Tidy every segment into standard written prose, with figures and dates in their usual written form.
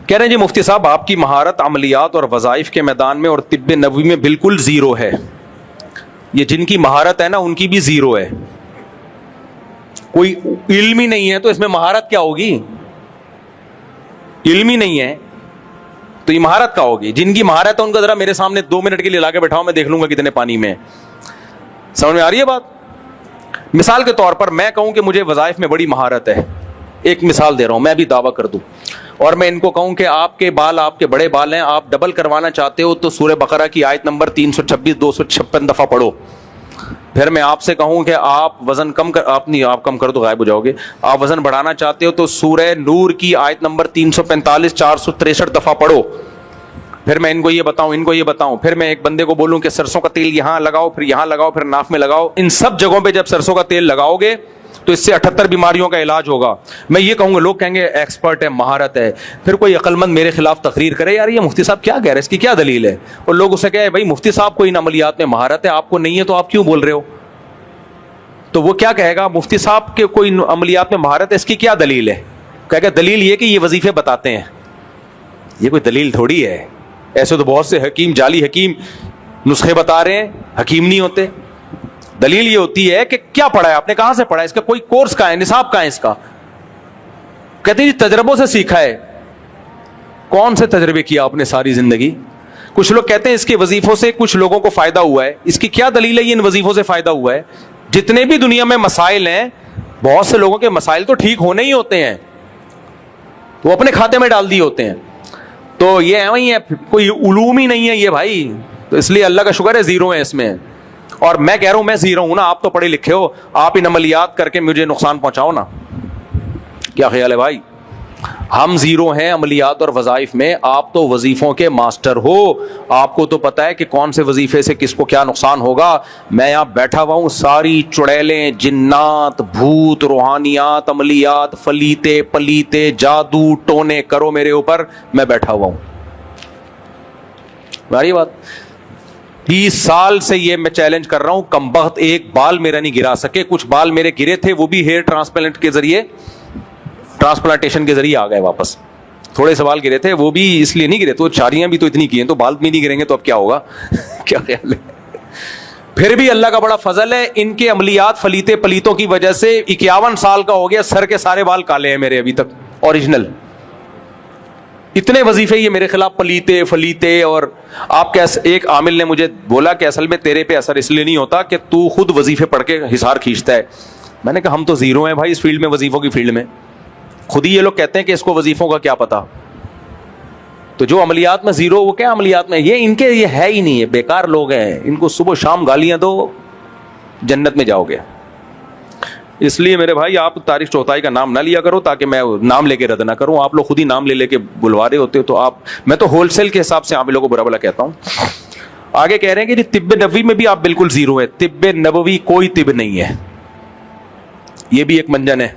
کہہ رہے ہیں جی مفتی صاحب آپ کی مہارت عملیات اور وظائف کے میدان میں اور طب نبوی میں بالکل زیرو ہے. یہ جن کی مہارت ہے نا ان کی بھی زیرو ہے. کوئی علم ہی نہیں ہے تو اس میں مہارت کیا ہوگی؟ علم ہی نہیں ہے تو یہ مہارت کیا ہوگی؟ جن کی مہارت ہے ان کو ذرا میرے سامنے 2 منٹ کے لیے لا کے بٹھاؤ, میں دیکھ لوں گا کتنے پانی میں. سمجھ میں آ رہی ہے بات؟ مثال کے طور پر میں کہوں کہ مجھے وظائف میں بڑی مہارت ہے, ایک مثال دے رہا ہوں, میں بھی دعویٰ کر دوں, اور میں ان کو کہوں کہ آپ کے بال, آپ کے بڑے بال ہیں, آپ ڈبل کروانا چاہتے ہو تو سورہ بقرہ کی آیت نمبر 326 256 دفعہ پڑھو. پھر میں آپ سے کہوں کہ آپ وزن کم کر, آپ نہیں, آپ کم کر دو غائب ہو جاؤ گے, آپ وزن بڑھانا چاہتے ہو تو سورہ نور کی آیت نمبر 345 463 دفعہ پڑھو. پھر میں ان کو یہ بتاؤں, پھر میں ایک بندے کو بولوں کہ سرسوں کا تیل یہاں لگاؤ, پھر یہاں لگاؤ, پھر ناف میں لگاؤ. ان سب جگہوں پہ جب سرسوں کا تیل لگاؤ گے تو اس سے 78 بیماریوں کا علاج ہوگا. میں یہ کہوں گا, لوگ کہیں گے ایکسپرٹ ہے, مہارت ہے. پھر کوئی عقل مند میرے خلاف تقریر کرے, یار یہ مفتی صاحب کیا کہہ رہے ہیں, اس کی کیا دلیل ہے؟ اور لوگ اسے کہے بھائی مفتی صاحب کو ان عملیات میں مہارت ہے, آپ کو نہیں ہے تو آپ کیوں بول رہے ہو؟ تو وہ کیا کہے گا, مفتی صاحب کے کوئی عملیات میں مہارت ہے, اس کی کیا دلیل ہے؟ کہے گا دلیل یہ کہ یہ وظیفے بتاتے ہیں. یہ کوئی دلیل تھوڑی ہے. ایسے تو بہت سے حکیم, جعلی حکیم نسخے بتا رہے ہیں, حکیم نہیں ہوتے. دلیل یہ ہوتی ہے کہ کیا پڑھا ہے آپ نے, کہاں سے پڑھا ہے, اس کا کوئی کورس کہاں ہے, نصاب کہاں ہے اس کا؟ کہتے ہیں جی تجربوں سے سیکھا ہے. کون سے تجربے کیا آپ نے ساری زندگی؟ کچھ لوگ کہتے ہیں اس کے وظیفوں سے کچھ لوگوں کو فائدہ ہوا ہے. اس کی کیا دلیل ہے یہ ان وظیفوں سے فائدہ ہوا ہے؟ جتنے بھی دنیا میں مسائل ہیں, بہت سے لوگوں کے مسائل تو ٹھیک ہونے ہی ہوتے ہیں, وہ اپنے کھاتے میں ڈال دیے ہوتے ہیں. تو یہ وہی ہے, کوئی علوم ہی نہیں ہے یہ بھائی. تو اس لیے اللہ کا شکر ہے زیرو ہے اس میں. اور میں کہہ رہا ہوں میں زیرو ہوں نا, آپ تو پڑھے لکھے ہو, آپ ان عملیات کر کے مجھے نقصان پہنچاؤ نا. کیا خیال ہے بھائی؟ ہم زیرو ہیں عملیات اور وظائف میں, آپ تو وظیفوں کے ماسٹر ہو, آپ کو تو پتا ہے کہ کون سے وظیفے سے کس کو کیا نقصان ہوگا. میں یہاں بیٹھا ہوا ہوں, ساری چڑیلیں, جنات, بھوت, روحانیات, عملیات, فلیتے پلیتے, جادو ٹونے کرو میرے اوپر, میں بیٹھا ہوا ہوں. ہماری بات 20 سال سے یہ میں چیلنج کر رہا ہوں, کم بخت ایک بال میرا نہیں گرا سکے. کچھ بال میرے گرے تھے, وہ بھی ہیئر ٹرانسپلانٹیشن کے ذریعے آ گئے واپس. تھوڑے سے بال گرے تھے, وہ بھی اس لیے نہیں گرے, تو چاریاں بھی تو اتنی کی ہیں, تو بال بھی نہیں گریں گے تو اب کیا ہوگا؟ کیا خیال ہے؟ پھر بھی اللہ کا بڑا فضل ہے, ان کے عملیات فلیتے پلیتوں کی وجہ سے 51 سال کا ہو گیا, سر کے سارے بال کالے ہیں میرے ابھی تک اوریجنل. اتنے وظیفے یہ میرے خلاف پلیتے فلیتے. اور آپ کے ایک عامل نے مجھے بولا کہ اصل میں تیرے پہ اثر اس لیے نہیں ہوتا کہ تو خود وظیفے پڑھ کے حصار کھینچتا ہے. میں نے کہا ہم تو زیرو ہیں بھائی اس فیلڈ میں, وظیفوں کی فیلڈ میں. خود ہی یہ لوگ کہتے ہیں کہ اس کو وظیفوں کا کیا پتا. تو جو عملیات میں زیرو, وہ کیا عملیات میں, یہ ان کے یہ ہے ہی نہیں ہے, بیکار لوگ ہیں. ان کو صبح شام گالیاں دو, جنت میں جاؤ گے. اس لیے میرے بھائی آپ تاریخ چوتھائی کا نام نہ لیا کرو, تاکہ میں نام لے کے رد نہ کروں. آپ لوگ خود ہی نام لے کے بلوا رہے ہوتے ہو, تو آپ, میں تو ہول سیل کے حساب سے عاملوں کو برا بلا کہتا ہوں. آگے کہہ رہے ہیں کہ طب نبوی میں بھی آپ بالکل زیرو ہے. طب نبوی کوئی طب نہیں ہے, یہ بھی ایک منجن ہے.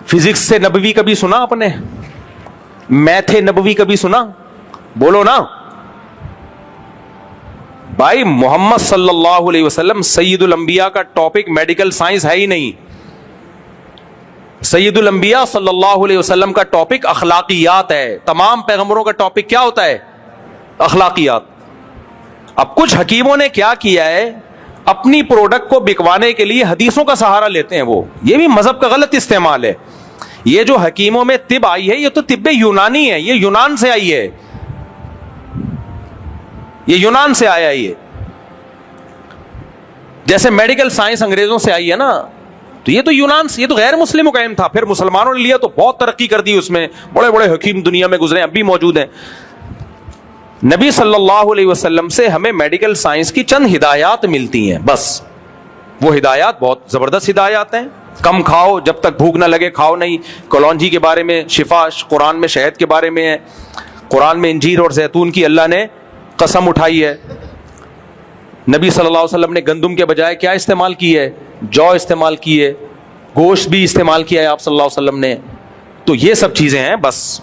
فزکس سے نبوی کبھی سنا آپ نے؟ میتھ نبوی کبھی سنا؟ بولو نا بھائی. محمد صلی اللہ علیہ وسلم سید الانبیاء کا ٹاپک میڈیکل سائنس ہے ہی نہیں. سید الانبیاء صلی اللہ علیہ وسلم کا ٹاپک اخلاقیات ہے. تمام پیغمبروں کا ٹاپک کیا ہوتا ہے؟ اخلاقیات. اب کچھ حکیموں نے کیا کیا ہے, اپنی پروڈکٹ کو بکوانے کے لیے حدیثوں کا سہارا لیتے ہیں. وہ یہ بھی مذہب کا غلط استعمال ہے. یہ جو حکیموں میں طب آئی ہے, یہ تو طب یونانی ہے, یہ یونان سے آئی ہے, یہ یونان سے آیا. یہ جیسے میڈیکل سائنس انگریزوں سے آئی ہے نا, تو یہ تو یونان سے, یہ تو غیر مسلم قائم تھا, پھر مسلمانوں نے لیا تو بہت ترقی کر دی اس میں. بڑے بڑے حکیم دنیا میں گزرے, اب بھی موجود ہیں. نبی صلی اللہ علیہ وسلم سے ہمیں میڈیکل سائنس کی چند ہدایات ملتی ہیں بس. وہ ہدایات بہت زبردست ہدایات ہیں. کم کھاؤ, جب تک بھوک نہ لگے کھاؤ نہیں. کلونجی کے بارے میں شفا, قرآن میں شہد کے بارے میں ہے, قرآن میں انجیر اور زیتون کی اللہ نے قسم اٹھائی ہے. نبی صلی اللہ علیہ وسلم نے گندم کے بجائے کیا استعمال کی ہے؟ جو استعمال کی ہے. گوشت بھی استعمال کیا ہے آپ صلی اللہ علیہ وسلم نے. تو یہ سب چیزیں ہیں بس.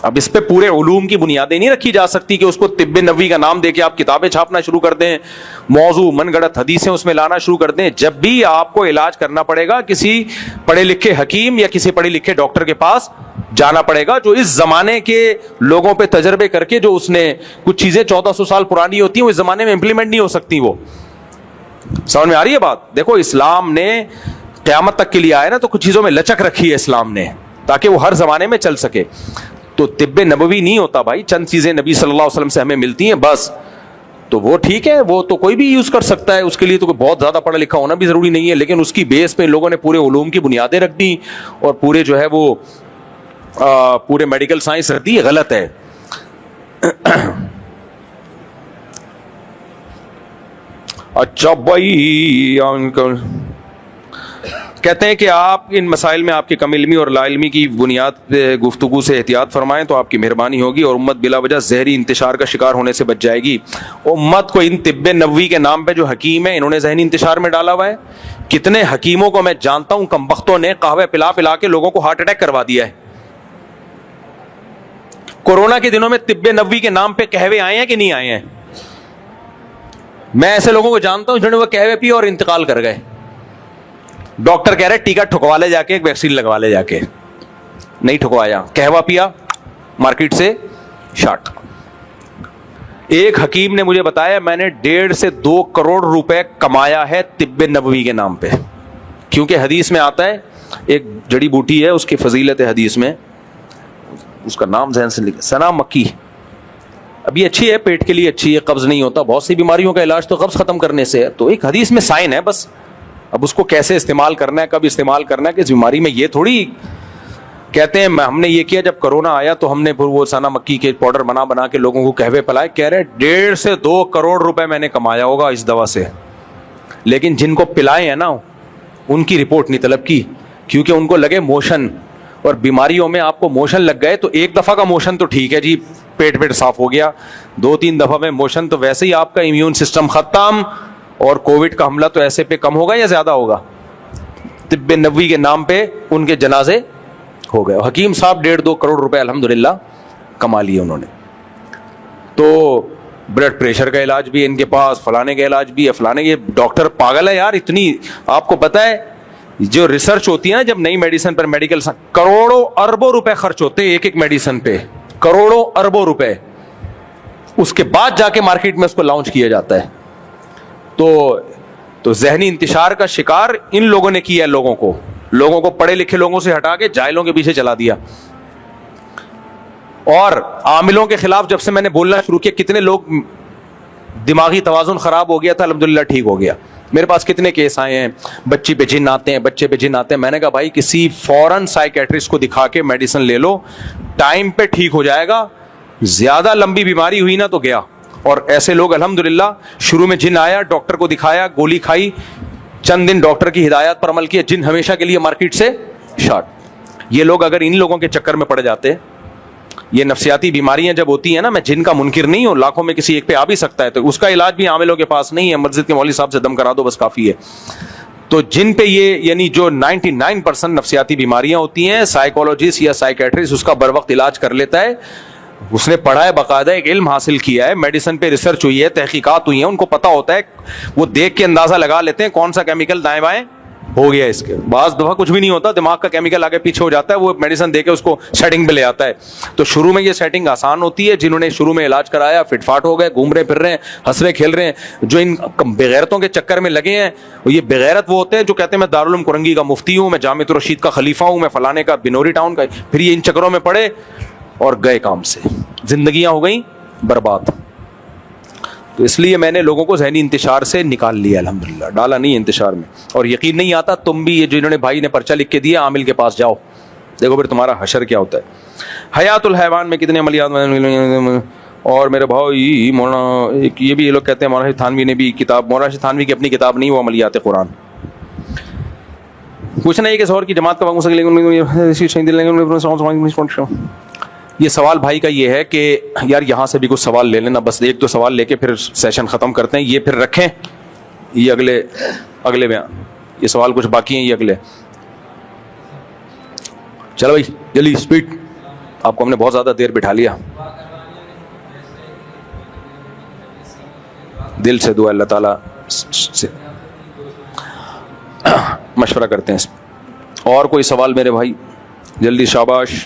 اب اس پہ پورے علوم کی بنیادیں نہیں رکھی جا سکتی کہ اس کو طب نبوی کا نام دے کے آپ کتابیں چھاپنا شروع کر دیں, موضوع من گڑت حدیثیں اس میں لانا شروع کر دیں. جب بھی آپ کو علاج کرنا پڑے گا کسی پڑھے لکھے حکیم یا کسی پڑھے لکھے ڈاکٹر کے پاس جانا پڑے گا جو اس زمانے کے لوگوں پہ تجربے کر کے جو اس نے کچھ چیزیں 1400 سال پرانی ہوتی ہیں وہ اس زمانے میں امپلیمنٹ نہیں ہو سکتی. وہ سمجھ میں آ رہی ہے بات؟ دیکھو اسلام نے قیامت تک کے لیے آیا نا تو کچھ چیزوں میں لچک رکھی ہے اسلام نے تاکہ وہ ہر زمانے میں چل سکے. تو طب نبوی نہیں ہوتا بھائی, چند چیزیں نبی صلی اللہ علیہ وسلم سے ہمیں ملتی ہیں بس, تو وہ ٹھیک ہے, وہ تو کوئی بھی یوز کر سکتا ہے, اس کے لیے تو کوئی بہت زیادہ پڑھا لکھا ہونا بھی ضروری نہیں ہے, لیکن اس کی بیس پہ لوگوں نے پورے علوم کی بنیادیں رکھ دی اور پورے جو ہے وہ پورے میڈیکل سائنس رکھ دی. غلط ہے. اچھا بھائی کہتے ہیں کہ آپ ان مسائل میں آپ کی کم علمی اور لا علمی کی بنیاد پہ گفتگو سے احتیاط فرمائیں تو آپ کی مہربانی ہوگی اور امت بلا وجہ زہری انتشار کا شکار ہونے سے بچ جائے گی. امت کو ان طب نبوی کے نام پہ جو حکیم ہے انہوں نے ذہنی انتشار میں ڈالا ہوا ہے. کتنے حکیموں کو میں جانتا ہوں کمبختوں نے قہوہ پلا پلا کے لوگوں کو ہارٹ اٹیک کروا دیا ہے. کورونا کے دنوں میں طب نبوی کے نام پہ قہوے آئے ہیں کہ نہیں آئے ہیں؟ میں ایسے لوگوں کو جانتا ہوں جنہوں نے وہ قہوے پی اور انتقال کر گئے. ڈاکٹر کہہ رہے ٹیکا ٹھکوا لے جا کے, ایک ویکسین لگوا لے جا کے, نہیں ٹھکوایا, قہوہ پیا مارکیٹ سے شاٹ. ایک حکیم نے مجھے بتایا میں نے 1.5 سے 2 کروڑ روپے کمایا ہے طب نبوی کے نام پہ, کیونکہ حدیث میں آتا ہے ایک جڑی بوٹی ہے اس کی فضیلت ہے حدیث میں, اس کا نام ذہن سے لکھا, سنا مکی. اب یہ اچھی ہے, پیٹ کے لیے اچھی ہے, قبض نہیں ہوتا, بہت سی بیماریوں کا علاج تو قبض ختم کرنے سے ہے. تو ایک حدیث میں سائن ہے بس, اب اس کو کیسے استعمال کرنا ہے, کب استعمال کرنا ہے, کہ اس بیماری میں یہ تھوڑی کہتے ہیں ہم نے یہ کیا جب کرونا آیا تو ہم نے پھر وہ سنا مکی کے پاؤڈر بنا کے لوگوں کو قہوے پلائے. کہہ رہے 1.5 سے 2 کروڑ روپے میں نے کمایا ہوگا اس دوا سے, لیکن جن کو پلائے ہیں نا ان کی رپورٹ نہیں طلب کی, کیونکہ ان کو لگے موشن, اور بیماریوں میں آپ کو موشن لگ گئے تو ایک دفعہ کا موشن تو ٹھیک ہے جی, پیٹ صاف ہو گیا, 2-3 دفعہ میں موشن تو ویسے ہی آپ کا امیون سسٹم ختم, اور کووڈ کا حملہ تو ایسے پہ کم ہوگا یا زیادہ ہوگا. طب نبوی کے نام پہ ان کے جنازے ہو گئے. حکیم صاحب 1.5-2 کروڑ روپے الحمدللہ کما لیے انہوں نے. تو بلڈ پریشر کا علاج بھی ان کے پاس, فلانے کا علاج بھی ہے, فلانے کے ڈاکٹر پاگل ہے یار اتنی. آپ کو پتہ ہے جو ریسرچ ہوتی ہے نا جب نئی میڈیسن پر, میڈیکل کروڑوں اربوں روپے خرچ ہوتے ہیں ایک میڈیسن پہ, کروڑوں اربوں روپے, اس کے بعد جا کے مارکیٹ میں اس کو لانچ کیا جاتا ہے. تو ذہنی انتشار کا شکار ان لوگوں نے کیا ہے, لوگوں کو پڑھے لکھے لوگوں سے ہٹا کے جاہلوں کے پیچھے چلا دیا. اور عاملوں کے خلاف جب سے میں نے بولنا شروع کیا, کتنے لوگ دماغی توازن خراب ہو گیا تھا الحمدللہ ٹھیک ہو گیا. میرے پاس کتنے کیس آئے ہیں, بچے پہ جن آتے ہیں, میں نے کہا بھائی کسی فوراً سائیکیٹرسٹ کو دکھا کے میڈیسن لے لو, ٹائم پہ ٹھیک ہو جائے گا. زیادہ لمبی بیماری ہوئی نا تو گیا. اور ایسے لوگ الحمدللہ شروع میں جن آیا, ڈاکٹر کو دکھایا, گولی کھائی, چند دن ڈاکٹر کی ہدایات پر عمل کیا, جن ہمیشہ کے لیے مارکیٹ سے شارٹ. یہ لوگ اگر ان لوگوں کے چکر میں پڑ جاتے, یہ نفسیاتی بیماریاں جب ہوتی ہیں نا, میں جن کا منکر نہیں ہوں, لاکھوں میں کسی ایک پہ آ بھی سکتا ہے, تو اس کا علاج بھی عاملوں کے پاس نہیں ہے, مسجد کے مولوی صاحب سے دم کرا دو بس کافی ہے. تو جن پہ یہ یعنی جو 99% نفسیاتی بیماریاں ہوتی ہیں, سائیکولوجسٹ یا سائیکیٹرسٹ اس کا بر وقت علاج کر لیتا ہے. اس نے پڑھا ہے, باقاعدہ ایک علم حاصل کیا ہے, میڈیسن پہ ریسرچ ہوئی ہے, تحقیقات ہوئی ہیں, ان کو پتا ہوتا ہے, وہ دیکھ کے اندازہ لگا لیتے ہیں کون سا کیمیکل دائیں بائیں ہو گیا. اس کے بعض دفعہ کچھ بھی نہیں ہوتا, دماغ کا کیمیکل آگے پیچھے ہو جاتا ہے, وہ میڈیسن دے کے اس کو سیٹنگ پہ لے آتا ہے. تو شروع میں یہ سیٹنگ آسان ہوتی ہے, جنہوں نے شروع میں علاج کرایا فٹ فاٹ ہو گئے, گھوم رہے پھر رہے ہیں, ہنس رہے کھیل رہے ہیں. جو ان بغیرتوں کے چکر میں لگے ہیں, یہ بغیرت وہ ہوتے ہیں جو کہتے ہیں میں دارالعلوم کرنگی کا مفتی ہوں, میں جامعۃ الرشید کا خلیفہ ہوں, میں فلانے کا بنوری ٹاؤن کا, پھر یہ ان چکروں میں پڑے اور گئے کام سے, زندگیاں ہو گئیں برباد. تو اس لیے میں نے لوگوں کو ذہنی انتشار سے نکال لیا الحمدللہ, ڈالا نہیں انتشار میں. اور یقین نہیں آتا تم بھی, یہ جنہوں نے بھائی نے پرچہ لکھ کے دیا عامل کے پاس جاؤ, دیکھو پھر تمہارا حشر کیا ہوتا ہے. حیات الحیوان میں کتنے عملیات. اور میرے بھائی مولانا یہ بھی یہ لوگ کہتے ہیں مولانا تھانوی نے بھی کتاب, مولانا تھانوی کی اپنی کتاب نہیں, وہ عملیات قرآن. پوچھنا یہ کہ سور کی جماعت کا یہ سوال بھائی کا یہ ہے کہ یار یہاں سے بھی کچھ سوال لے لینا, بس 1-2 سوال لے کے پھر سیشن ختم کرتے ہیں. یہ پھر رکھیں, یہ اگلے میں یہ سوال کچھ باقی ہیں, یہ اگلے. چلو بھائی جلدی اسپیڈ, آپ کو ہم نے بہت زیادہ دیر بٹھا لیا. دل سے دعا, اللہ تعالیٰ سے مشورہ کرتے ہیں. اور کوئی سوال میرے بھائی جلدی, شاباش.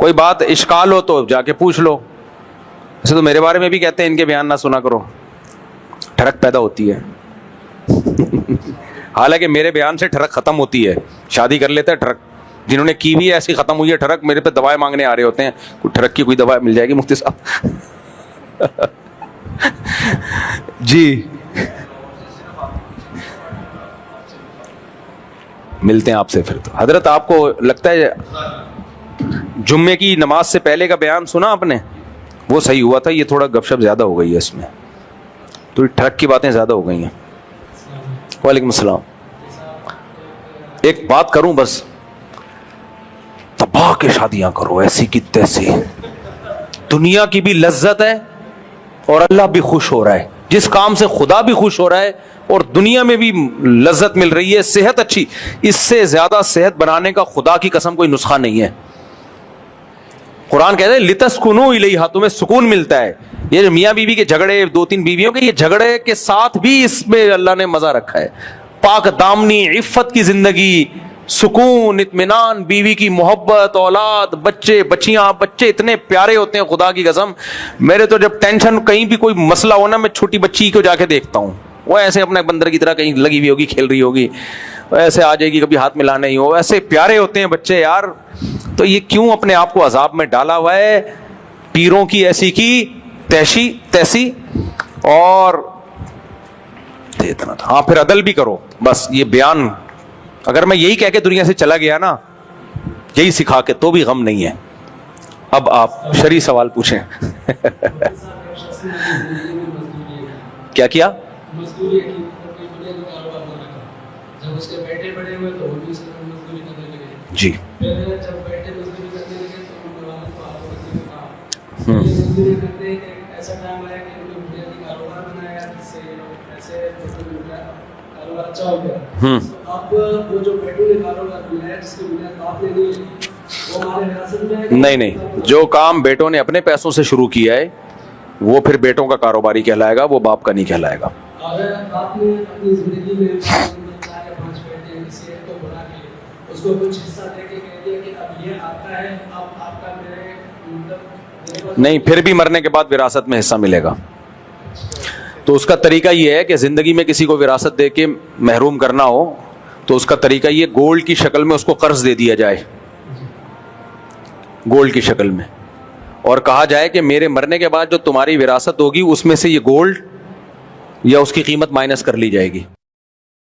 کوئی بات اشکال ہو تو جا کے پوچھ لو. ایسے تو میرے بارے میں بھی کہتے ہیں ان کے بیان نہ سنا کرو, ٹھڑک پیدا ہوتی ہے. حالانکہ میرے بیان سے ٹھڑک ختم ہوتی ہے, شادی کر لیتا ہے ٹھڑک, جنہوں نے کی بھی ایسی ختم ہوئی ہے ٹھڑک, میرے پہ دوائیں مانگنے آ رہے ہوتے ہیں, کوئی ٹھڑک کی کوئی دوا مل جائے گی مفتی صاحب؟ جی ملتے ہیں آپ سے پھر. تو حضرت آپ کو لگتا ہے جمعے کی نماز سے پہلے کا بیان سنا آپ نے, وہ صحیح ہوا تھا, یہ تھوڑا گپ شپ زیادہ ہو گئی ہے اس میں, تھوڑی ٹھڑک کی باتیں زیادہ ہو گئی ہیں. وعلیکم السلام. ایک بات کروں بس, تباہ کے شادیاں کرو ایسی کی تیسی, دنیا کی بھی لذت ہے اور اللہ بھی خوش ہو رہا ہے, جس کام سے خدا بھی خوش ہو رہا ہے اور دنیا میں بھی لذت مل رہی ہے, صحت اچھی, اس سے زیادہ صحت بنانے کا خدا کی قسم کوئی نسخہ نہیں ہے. قرآن کہتے ہیں لتسکنوا الیہا, تمہیں سکون ملتا ہے. یہ جو میاں بیوی کے جھگڑے, 2-3 بیویوں کے, یہ جھگڑے کے ساتھ بھی اس میں اللہ نے مزہ رکھا ہے. پاک دامنی عفت کی زندگی, سکون, اطمینان, بیوی کی محبت, اولاد, بچے بچیاں, بچے اتنے پیارے ہوتے ہیں خدا کی قسم. میرے تو جب ٹینشن کہیں بھی کوئی مسئلہ ہو نا, میں چھوٹی بچی کو جا کے دیکھتا ہوں, وہ ایسے اپنے بندر کی طرح کہیں لگی ہوئی ہوگی, کھیل رہی ہوگی, ایسے آ جائے گی, کبھی ہاتھ ملانا ہی ہو, ایسے پیارے ہوتے ہیں بچے یار. تو یہ کیوں اپنے آپ کو عذاب میں ڈالا ہوا ہے, پیروں کی ایسی کی تیسی, اور اتنا تھا. ہاں پھر عدل بھی کرو بس. یہ بیان اگر میں یہی کہہ کے دنیا سے چلا گیا نا, یہی سکھا کے, تو بھی غم نہیں ہے. اب آپ شرعی سوال پوچھیں. کیا کیا؟ جی نہیں, جو کام بیٹوں نے اپنے پیسوں سے شروع کیا ہے وہ پھر بیٹوں کا کاروباری کہلائے گا, وہ باپ کا نہیں کہلائے گا. اگر آپ نے اپنی زندگی میں 4 یا 5 بیٹے ہیں, کسی ایک کو بڑھا کے اس کو کچھ حصہ دے کے کہہ دیا کہ اب یہ آپ کا ہے, اب آپ کا میرے مطلب نہیں, پھر بھی مرنے کے بعد وراثت میں حصہ ملے گا. تو اس کا طریقہ یہ ہے کہ زندگی میں کسی کو وراثت دے کے محروم کرنا ہو تو اس کا طریقہ یہ, گولڈ کی شکل میں اس کو قرض دے دیا جائے, گولڈ کی شکل میں, اور کہا جائے کہ میرے مرنے کے بعد جو تمہاری وراثت ہوگی اس میں سے یہ گولڈ یا اس کی قیمت مائنس کر لی جائے گی.